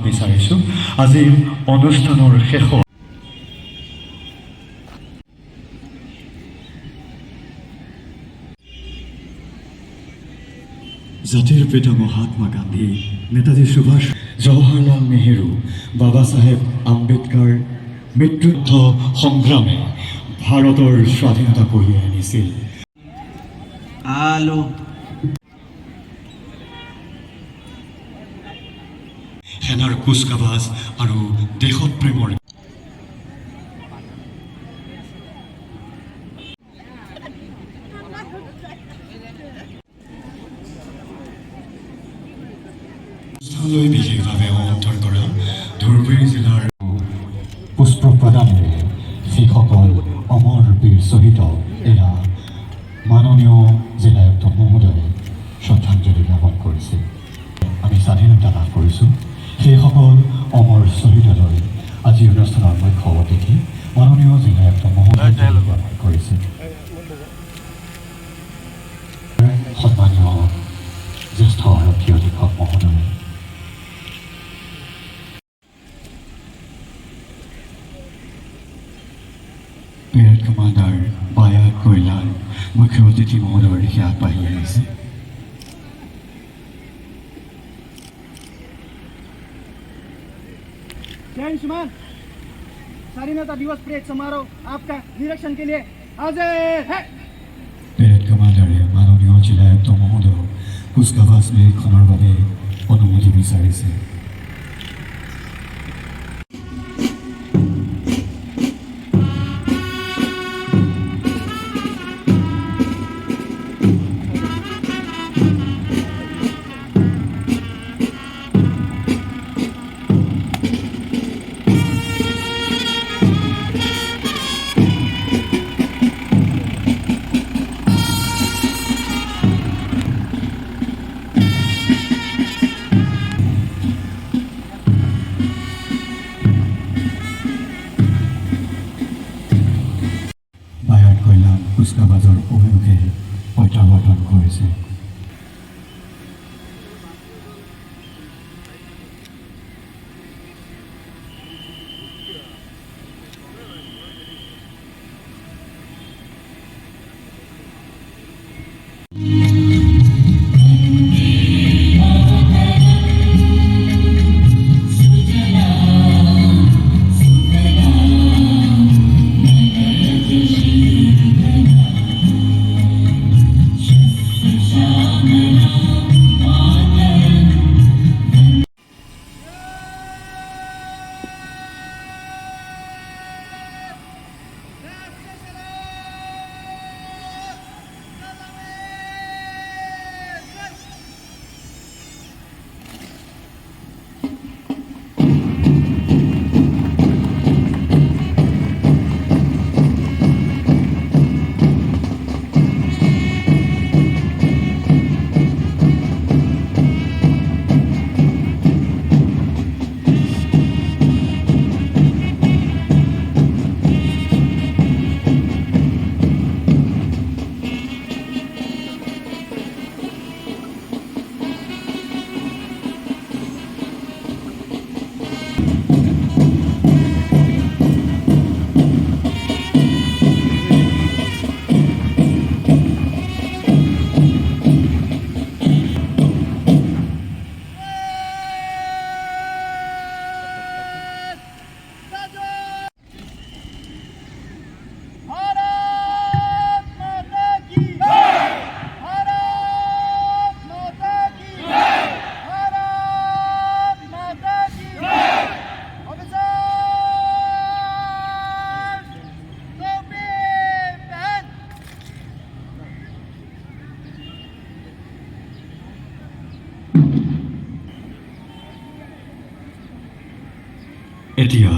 বিচাৰিছোঁ আজিৰ অনুষ্ঠানৰ শেষত জাতিৰ পিতা মহাত্মা গান্ধী, নেতাজী সুভাষ, জৱাহৰলাল নেহেৰু, বাবা চাহেব আম্বেদকাৰ মৃত্যুদ্ধ সংগ্ৰামে ভাৰতৰ স্বাধীনতা কঢ়িয়াই আনিছিল। সেনাৰ কুচকাৱাজ আৰু দেশপ্ৰেমৰ বিশেষভাৱে আমন্ত্ৰণ কৰা ধুবুৰী জিলাৰ পুষ্প প্ৰদানেৰে যিসকল অমৰ বীৰ শ্বহীদ এয়া মাননীয় জিলায়ুক্ত মহোদয়ে শ্ৰদ্ধাঞ্জলি জ্ঞাপন কৰিছে। আমি স্বাধীনতা লাভ কৰিছোঁ, সেইসকল অমৰ শ্বহীদলৈ আজি অনুষ্ঠানৰ মুখ্য অতিথি মাননীয় জিলায়ুক্ত মহোদয়ে জ্ঞাপন কৰিছে। সন্মানীয় জ্যেষ্ঠ আৰক্ষী অধীক্ষক মহোদয়, পেৰেড কমাণ্ডাৰ বায়া কৈলাল মুখ্য অতিথি মহোদয়ৰ দিশে আগবাঢ়ি আহিছে। जय हिंद। स्वाधीनता दिवस परेड समारोह आपका निरीक्षण के लिए हाजिर है। পেৰেড কমাণ্ডাৰে মাননীয় জিলায়ুক্ত মহোদয় কুচকাৱাজ নিৰীক্ষণৰ বাবে অনুমতি বিচাৰিছে। কুচকাৱাজৰ অভিমুখে প্ৰত্যাৱৰ্তন কৰিছে। এতিয়া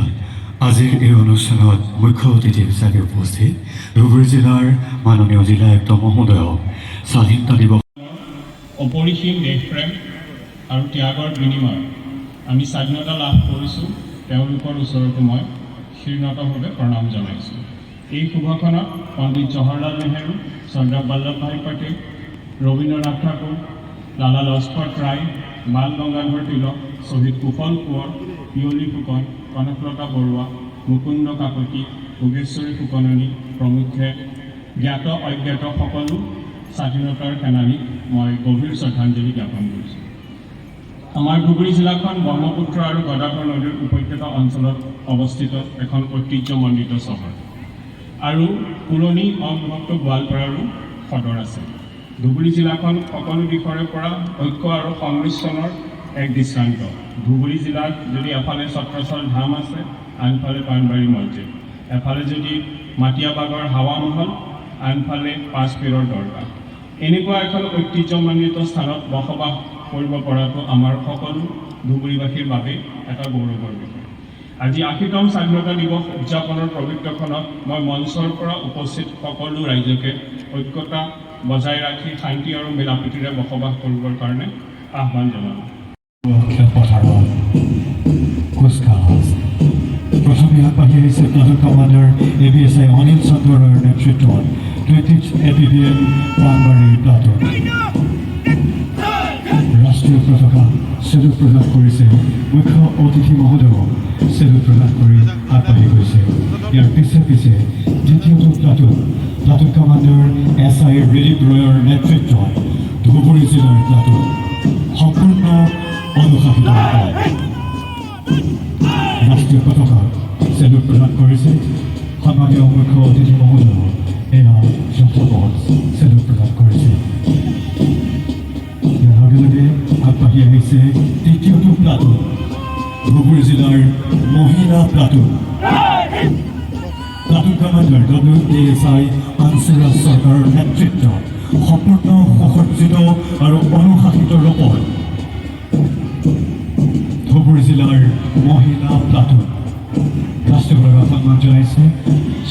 আজিৰ এই অনুষ্ঠানত মুখ্য অতিথি হিচাপে উপস্থিত ধুবুৰী জিলাৰ মাননীয় জিলায়ুক্ত মহোদয়ক স্বাধীনতা দিৱস অপৰিসীম দেশপ্ৰেম আৰু ত্যাগৰ বিনিময় আমি স্বাধীনতা লাভ কৰিছোঁ। তেওঁলোকৰ ওচৰতো মই শীৰ্ণতভাৱে প্ৰণাম জনাইছোঁ। এই শুভখনত পণ্ডিত জৱাহৰলাল নেহেৰু, চৰ্দাৰ বল্লভভাই পেটেল, ৰবীন্দ্ৰনাথ ঠাকুৰ, লালা লাজপত ৰায়, বাল গংগাধৰ তিলক, শ্বহীদ কুশল কোঁৱৰ, পিয়লি ফুকন, কনকলতা বৰুৱা, মুকুন্দ কাকতি, যোগেশ্বৰী ফুকননী প্ৰমুখ্যে জ্ঞাত অজ্ঞাত সকলো স্বাধীনতাৰ সেনানীক মই গভীৰ শ্ৰদ্ধাঞ্জলি জ্ঞাপন কৰিছোঁ। আমাৰ ধুবুৰী জিলাখন ব্ৰহ্মপুত্ৰ আৰু গদাধৰ নদীৰ উপত্যকা অঞ্চলত অৱস্থিত এখন ঐতিহ্যমণ্ডিত চহৰ আৰু পুৰণি অবিভক্ত গোৱালপাৰাৰো সদৰ আছে। ধুবুৰী জিলাখন সকলো দিশৰে পৰা ঐক্য আৰু সংমিশ্ৰণৰ এক দৃষ্টান্ত। ধুবুৰী জিলাত যদি এফালে ছত্ৰছল ধাম আছে, আনফালে পাণবাৰী মছজিদ, এফালে যদি মাটিয়াবাগৰ হাৱা মহল, আনফালে পাঁচপীৰৰ দৰগাহ। এনেকুৱা এখন ঐতিহ্যমণ্ডিত স্থানত বসবাস কৰিব পৰাটো আমাৰ সকলো ধুবুৰীবাসীৰ বাবে এটা গৌৰৱৰ বিষয়। আজি ৮০তম স্বাধীনতা দিৱস উদযাপনৰ পবিত্ৰখনত মই মঞ্চৰ পৰা উপস্থিত সকলো ৰাইজকে ঐক্যতা বজাই ৰাখি শান্তি আৰু মিলাপ্ৰীতিৰে বসবাস কৰিবৰ কাৰণে আহ্বান জনালোঁ। খেলপথাৰত কুচকাৱাজ প্ৰথমে আগবাঢ়ি আহিছে প্লাটুন কমাণ্ডাৰ ABSI অনিল চন্দ্ৰৰ নেতৃত্বত 20th APBM পাণবাৰী প্লাটুন। ৰাষ্ট্ৰীয় পতাকা চেলুট প্ৰদান কৰিছে, মুখ্য অতিথি মহোদয়ক চেলুট প্ৰদান কৰি আগবাঢ়ি গৈছে। ইয়াৰ পিছে পিছে দ্বিতীয়টো প্লাটুন কমাণ্ডাৰ SI ৰিলিফ ৰয়ৰ নেতৃত্বত ধুবুৰী জিলাৰ প্লাটুন সম্পূৰ্ণ অনুশাসিত হয়। ৰাষ্ট্ৰীয় পতাকা চেলুট প্ৰদান কৰিছে, সন্মানীয় মুখ্য অতিথি মহোদয়ক এয়া যথাপথ চেলুট প্ৰদান কৰিছে। ইয়াৰ লগে লগে আগবাঢ়ি আহিছে তৃতীয়টো প্লাটুন, ধুবুৰী জিলাৰ মহিলা প্লাটুন। প্লাটুন কমাণ্ডাৰ WASI আনছুৰা চৰকাৰৰ নেতৃত্বত সম্পূৰ্ণ সুসজ্জিত আৰু অনুশাসিত ৰূপত ধুবুৰী জিলাৰ মহিলা প্লাটুন ৰাষ্ট্ৰীয় পতাকা সন্মান জনাইছে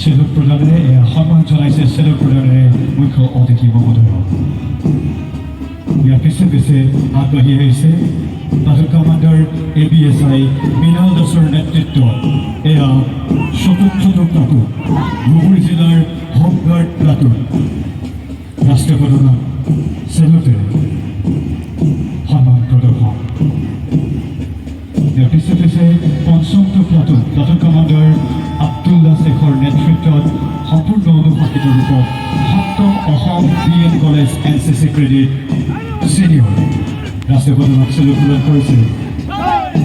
চেলুট প্ৰদানেৰে। এয়া সন্মান জনাইছে চেলুট প্ৰদানেৰে মুখ্য অতিথি মহোদয়ক। ইয়াৰ পিছে পিছে আগবাঢ়ি আহিছে প্লাটুন কমাণ্ডাৰ ABSI মৃণাল দাসৰ নেতৃত্বত এয়া চতুৰ্থটো প্লাটুন, ধুবুৰী জিলাৰ হোমগাৰ্ড প্লাটুন। ৰাষ্ট্ৰীয় পতাকা চেলুটেৰে সন্মান প্ৰদৰ্শন। ইয়াৰ পিছে পিছে পঞ্চমটো প্লাটুন কমাণ্ডাৰ আব্দুল্লা শেখৰ নেতৃত্বত সম্পূৰ্ণ অনুশাসিত ৰূপত ৭ম Assam BN college NCC credit senior ৰাষ্ট্ৰীয় পতাকাক চেলুট প্ৰদান কৰিছে,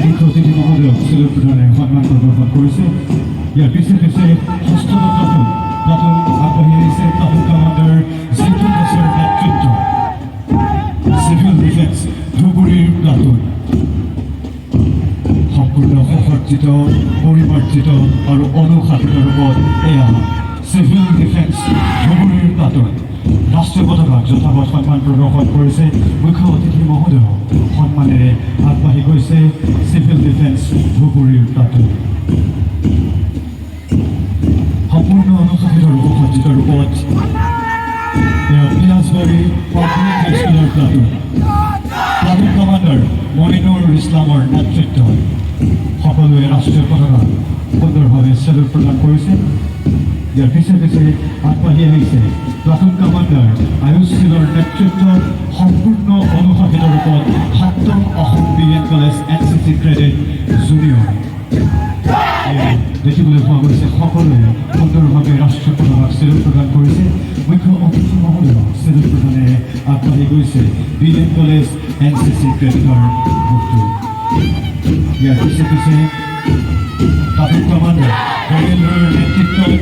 মুখ্য অতিথি মহোদয়ক চেলুট প্ৰদানেৰে সন্মান প্ৰদৰ্শন কৰিছে। ইয়াৰ পিছে পিছে ষষ্ঠটো প্লাটুন আগবাঢ়ি আহিছে প্লাটুন কমাণ্ডাৰ জিতু দাসৰ নেতৃত্বত চিভিল ডিফেন্স ধুবুৰীৰ প্লাটুন সম্পূৰ্ণ সুসজ্জিত, পৰিমাৰ্জিত আৰু অনুশাসিত ৰূপত এয়া চিভিল ডিফেন্স ধুবুৰীৰ প্লাটুন। ৰাষ্ট্ৰীয় পতাকাক যথাপথ সন্মান প্ৰদৰ্শন কৰিছে, মুখ্য অতিথি মহোদয়ক সন্মানেৰে আগবাঢ়ি গৈছে চিভিল ডিফেন্স ধুবুৰীৰ প্লাটুন। সম্পূৰ্ণ অনুশাসিত আৰু সুসজ্জিত ৰূপত এয়া পিয়াজবাৰী পাব্লিক হাইস্কুলৰ প্লাটুন। প্লাটুন কমাণ্ডাৰ মইনুৰ ইছলামৰ নেতৃত্বত সকলোৱে ৰাষ্ট্ৰীয় পতাকা সুন্দৰভাৱে চেলুট প্ৰদান কৰিছে। ইয়াৰ পিছে পিছে আগবাঢ়ি আহিছে প্লাটুন কমাণ্ডাৰ আয়ুষ শীলৰ নেতৃত্বত সম্পূৰ্ণ অনুশাসিত ৰূপত ৭ম Assam BN college NCC credit junior. দেখিবলৈ পোৱা গৈছে সকলোৱে সুন্দৰভাৱে ৰাষ্ট্ৰীয় পতাকাক চেলুট প্ৰদান কৰিছে, মুখ্য অতিথি মহোদয়ক চেলুট প্ৰদানেৰে আগবাঢ়ি গৈছে BN কলেজ NCC ক্ৰেডিটৰ গ্ৰুপটো। ইয়াৰ পিছে পিছে প্লাটুন কমাণ্ডাৰ কৰেলৰ নেতৃত্বত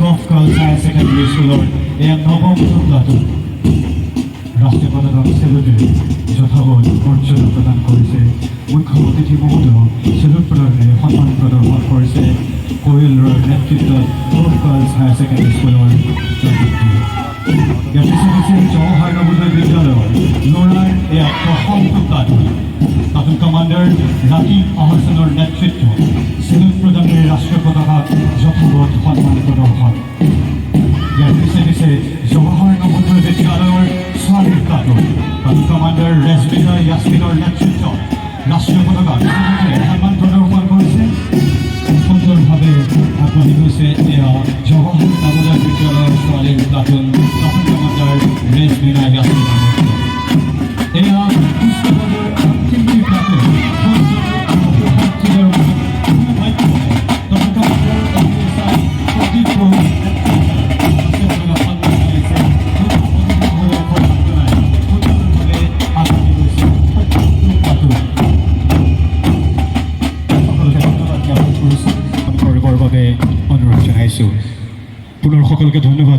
গভ গাৰ্লছ হায়াৰ ছেকেণ্ডেৰী স্কুলৰ এয়া ৯ম প্লাটুন ৰাষ্ট্ৰীয় পতাকাক চেলুটেৰে যথাপথ মৰ্যাদা প্ৰদান কৰিছে, মুখ্য অতিথি মহোদয়ক চেলুট প্ৰদানেৰে সন্মান প্ৰদৰ্শন কৰিছে কৰেলৰ নেতৃত্বত গভ গাৰ্লছ হায়াৰ ছেকেণ্ডেৰী স্কুলৰ ইয়াৰ পিছে পিছে জৱাহৰ নৱোদয় বিদ্যালয়ৰ ল'ৰাৰ এয়া প্ৰথমটো প্লাটুন কমাণ্ডাৰ ৰাকিব আহছানৰ নেতৃত্বত চেলুট প্ৰদানেৰে ৰাষ্ট্ৰীয় পতাকাক যথাপথ সন্মান প্ৰদৰ্শন। ইয়াৰ পিছে পিছে জৱাহৰ নৱোদয় বিদ্যালয়ৰ ছোৱালীৰ প্লাটুন কমাণ্ডাৰ ৰেজবিনা ইয়াছমিনৰ নেতৃত্বত ৰাষ্ট্ৰীয় পতাকাক সন্মান প্ৰদৰ্শন কৰিছে। সুন্দৰভাৱে আগবাঢ়ি গৈছে এয়া জৱাহৰ নৱোদয় বিদ্যালয়ৰ ছোৱালীৰ প্লাটুন কমাণ্ডাৰ ৰেজবিনা ইয়াছমিনৰ নেতৃত্বত। এয়া কুচকাৱাজৰ অন্তিমটি প্লাটুন বাবে অনুৰোধ জনাইছোঁ পুনৰ সকলোকে ধন্যবাদ